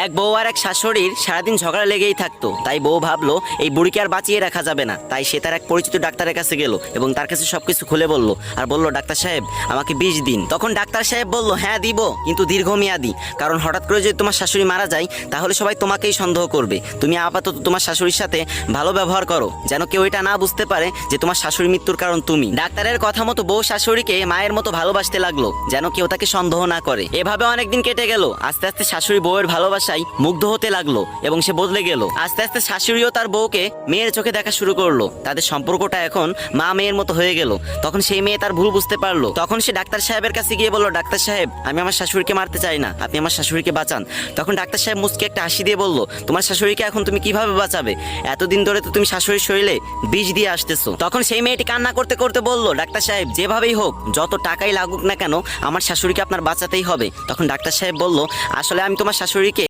এক বউ আর এক শাশুড়ির সারাদিন ঝগড়া লেগেই থাকতো। তাই বউ ভাবলো এই বুড়িকে আর বাঁচিয়ে রাখা যাবে না। তাই সে তার এক পরিচিত ডাক্তারের কাছে গেল এবং তার কাছে সবকিছু খুলে বলল আর বলল, ডাক্তার সাহেব আমাকে 20 দিন। তখন ডাক্তার সাহেব বলল, হ্যাঁ দিব, কিন্তু দীর্ঘমেয়াদী। কারণ হঠাৎ করে যদি তোমার শাশুড়ি মারা যায় তাহলে সবাই তোমাকেই সন্দেহ করবে। তুমি আপাতত তোমার শাশুড়ির সাথে ভালো ব্যবহার করো, যেন কেউ এটা না বুঝতে পারে যে তোমার শাশুড়ির মৃত্যুর কারণ তুমি। ডাক্তারের কথা মতো বউ শাশুড়িকে মায়ের মতো ভালোবাসতে লাগলো, যেন কেউ তাকে সন্দেহ না করে। এভাবে অনেকদিন কেটে গেল। আস্তে আস্তে শাশুড়ি বউয়ের ভালোবাসায় মুগ্ধ হতে লাগলো এবং সে বদলে গেল। আস্তে আস্তে শাশুড়িও তার বউকে মেয়ের চোখে দেখা শুরু করলো। তাদের সম্পর্কটা এখন মা মেয়ের মতো হয়ে গেল। তখন সেই মেয়ে তার ভুল বুঝতে পারলো। তখন সে ডাক্তার সাহেবের কাছে গিয়ে বলল, ডাক্তার সাহেব আমি আমার শাশুড়িকে মারতে চাই না, আপনি আমার শাশুড়িকে বাঁচান। তখন ডাক্তার সাহেব মুচকে একটা হাসি দিয়ে বলল, তোমার শাশুড়িকে এখন তুমি কিভাবে বাঁচাবে? এতদিন ধরে তো তুমি শাশুড়ির শরীরে বিষ দিয়ে আসতেছো। তখন সেই মেয়েটি কান্না করতে করতে বলল, ডাক্তার সাহেব যেভাবেই হোক, যত টাকাই লাগুক না কেন, আমার শাশুড়িকে আপনার বাঁচাতেই হবে। তখন ডাক্তার সাহেব বলল, আসলে আমি তোমার শাশুড়িকে